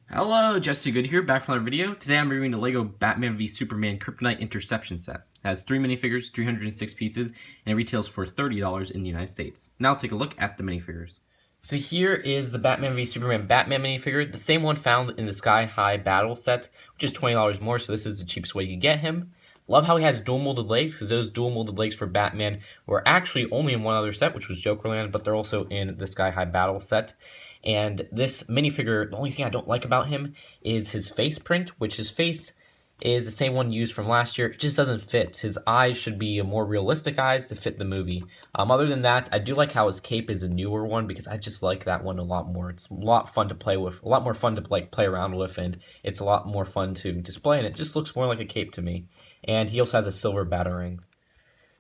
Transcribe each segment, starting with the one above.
Hello, Jesse Good here, back for another video. Today I'm reviewing the LEGO Batman v Superman Kryptonite Interception set. It has 3 minifigures, 306 pieces, and it retails for $30 in the United States. Now let's take a look at the minifigures. So here is the Batman v Superman Batman minifigure, the same one found in the Sky High Battle set, which is $20 more, so this is the cheapest way you can get him. Love how he has dual molded legs, because those dual molded legs for Batman were actually only in one other set, which was Jokerland, but they're also in the Sky High Battle set. And this minifigure, the only thing I don't like about him is his face print, which his face is the same one used from last year. It just doesn't fit. His eyes should be more realistic eyes to fit the movie. Other than that, I do like how his cape is a newer one because I just like that one a lot more. It's a lot fun to play with, a lot more fun to play around with, and it's a lot more fun to display, and it just looks more like a cape to me. And he also has a silver batarang.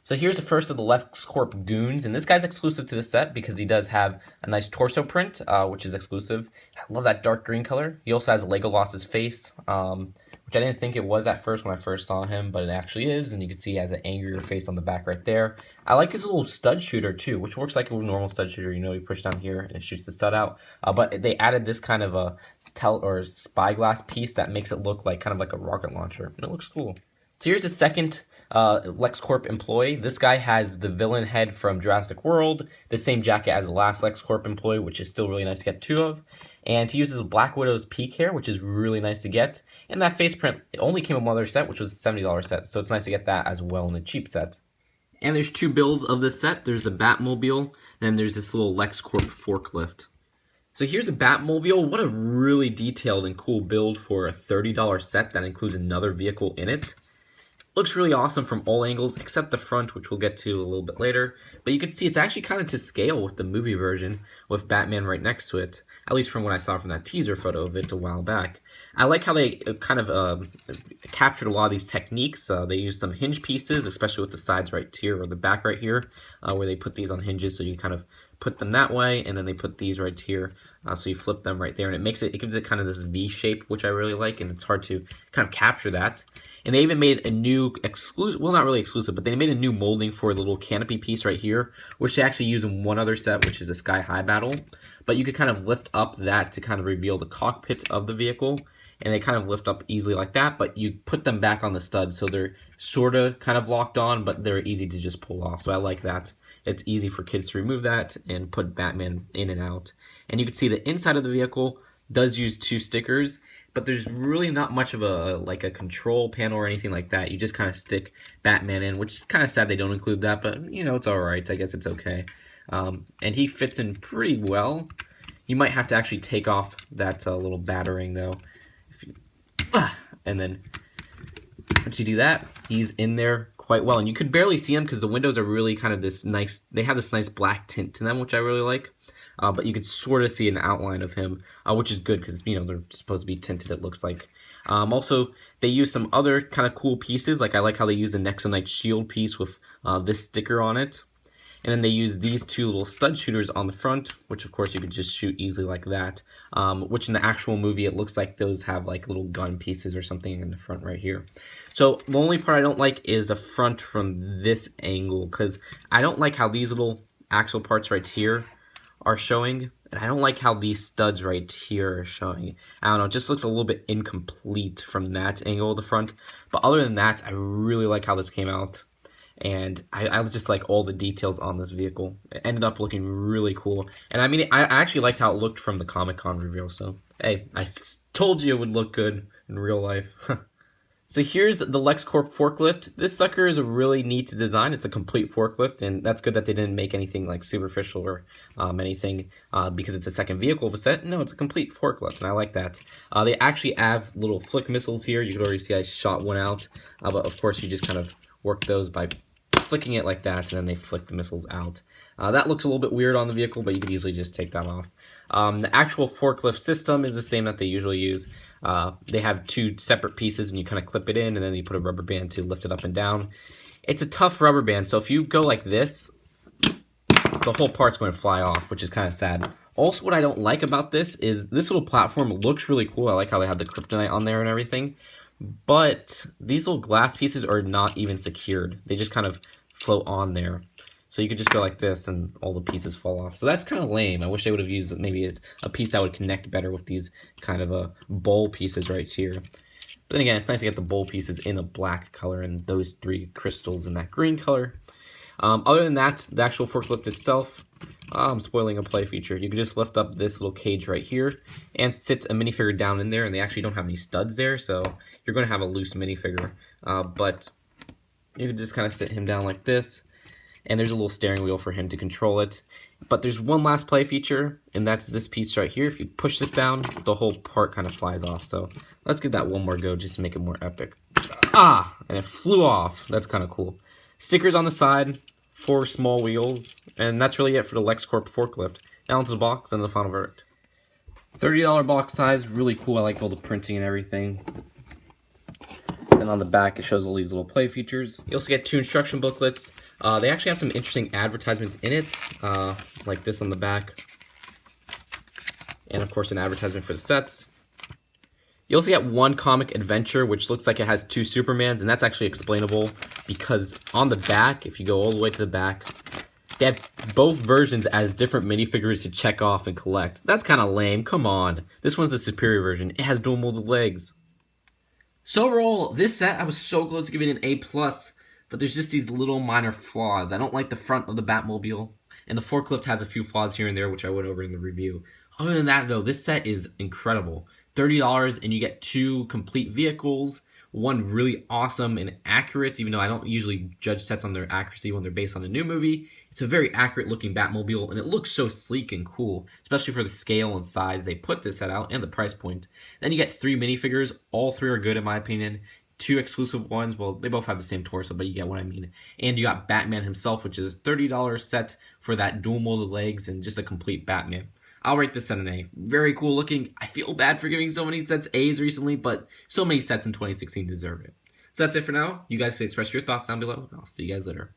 So here's the first of the Lex Corp goons, and this guy's exclusive to the set because he does have a nice torso print, which is exclusive. I love that dark green color. He also has Legolas's face, which I didn't think it was at first when I first saw him, but it actually is, and you can see he has an angrier face on the back right there. I like his little stud shooter too, which works like a normal stud shooter. You know, you push down here and it shoots the stud out, but they added this kind of a spyglass piece that makes it look like kind of like a rocket launcher, and it looks cool. So here's a second Lex Corp employee. This guy has the villain head from Jurassic World, the same jacket as the last Lex Corp employee, which is still really nice to get two of. And he uses Black Widow's peak hair, which is really nice to get. And that face print, it only came in one other set, which was a $70 set, so it's nice to get that as well in a cheap set. And there's two builds of this set. There's a Batmobile, and there's this little Lex Corp forklift. So here's a Batmobile. What a really detailed and cool build for a $30 set that includes another vehicle in it. Looks really awesome from all angles, except the front, which we'll get to a little bit later. But you can see it's actually kind of to scale with the movie version, with Batman right next to it, at least from what I saw from that teaser photo of it a while back. I like how they kind of captured a lot of these techniques. They used some hinge pieces, especially with the sides right here, or the back right here, where they put these on hinges, so you kind of put them that way, and then they put these right here, so you flip them right there, and it gives it kind of this V shape, which I really like, and it's hard to kind of capture that. And they even made a new exclusive, well, not really exclusive, but they made a new molding for the little canopy piece right here, which they actually use in one other set, which is a Sky High Battle. But you could kind of lift up that to kind of reveal the cockpit of the vehicle, and they kind of lift up easily like that, but you put them back on the stud, so they're sort of kind of locked on, but they're easy to just pull off, so I like that. It's easy for kids to remove that and put Batman in and out. And you can see the inside of the vehicle does use two stickers, but there's really not much of a control panel or anything like that. You just kind of stick Batman in, which is kind of sad they don't include that, but you know, it's alright. I guess it's okay. And he fits in pretty well. You might have to actually take off that little batarang though. And then once you do that, he's in there quite well. And you could barely see him because the windows are really kind of this nice, they have this nice black tint to them, which I really like. But you could sort of see an outline of him, which is good because, you know, they're supposed to be tinted, it looks like. Also, they use some other kind of cool pieces. Like, I like how they use a Nexonite shield piece with this sticker on it. And then they use these two little stud shooters on the front, which, of course, you could just shoot easily like that. Which in the actual movie, it looks like those have, like, little gun pieces or something in the front right here. So, the only part I don't like is the front from this angle, because I don't like how these little axle parts right here are showing, and I don't like how these studs right here are showing. I don't know, it just looks a little bit incomplete from that angle of the front. But other than that, I really like how this came out, and I just like all the details on this vehicle. It ended up looking really cool, and I mean, I actually liked how it looked from the Comic-Con reveal, so hey, I told you it would look good in real life. So here's the Lex Corp forklift. This sucker is a really neat design. It's a complete forklift, and that's good that they didn't make anything like superficial or anything because it's a second vehicle of a set. No, it's a complete forklift, and I like that. They actually have little flick missiles here. You can already see I shot one out, but of course you just kind of work those by flicking it like that, and then they flick the missiles out. That looks a little bit weird on the vehicle, but you could easily just take that off. The actual forklift system is the same that they usually use. They have two separate pieces, and you kind of clip it in, and then you put a rubber band to lift it up and down. It's a tough rubber band, so if you go like this, the whole part's going to fly off, which is kind of sad. Also, what I don't like about this is this little platform looks really cool. I like how they have the kryptonite on there and everything, but these little glass pieces are not even secured. They just kind of float on there. So you could just go like this and all the pieces fall off. So that's kind of lame. I wish they would have used maybe a piece that would connect better with these kind of bowl pieces right here. But then again, it's nice to get the bowl pieces in a black color and those 3 crystals in that green color. Other than that, the actual forklift itself, I'm spoiling a play feature. You can just lift up this little cage right here and sit a minifigure down in there, and they actually don't have any studs there, so you're going to have a loose minifigure. But you can just kind of sit him down like this, and there's a little steering wheel for him to control it. But there's one last play feature, and that's this piece right here. If you push this down, the whole part kind of flies off. So let's give that one more go just to make it more epic. Ah! And it flew off. That's kind of cool. Stickers on the side, 4 small wheels, and that's really it for the Lex Corp forklift. Now into the box and the final verdict. $30 box size, really cool. I like all the printing and everything. And on the back, it shows all these little play features. You also get 2 instruction booklets. They actually have some interesting advertisements in it, like this on the back. And of course, an advertisement for the sets. You also get 1 comic adventure, which looks like it has 2 Supermans, and that's actually explainable because on the back, if you go all the way to the back, they have both versions as different minifigures to check off and collect. That's kind of lame. Come on. This one's the superior version. It has dual molded legs. So overall, this set, I was so close to giving it an A+, but there's just these little minor flaws. I don't like the front of the Batmobile, and the forklift has a few flaws here and there, which I went over in the review. Other than that, though, this set is incredible. $30 and you get 2 complete vehicles, 1 really awesome and accurate, even though I don't usually judge sets on their accuracy when they're based on a new movie. It's a very accurate looking Batmobile, and it looks so sleek and cool, especially for the scale and size they put this set out and the price point. Then you get 3 minifigures. All 3 are good in my opinion. 2 exclusive ones, well, they both have the same torso, but you get what I mean. And you got Batman himself, which is a $30 set for that dual molded legs and just a complete Batman. I'll rate this set an A. Very cool looking. I feel bad for giving so many sets A's recently, but so many sets in 2016 deserve it. So that's it for now. You guys can express your thoughts down below, and I'll see you guys later.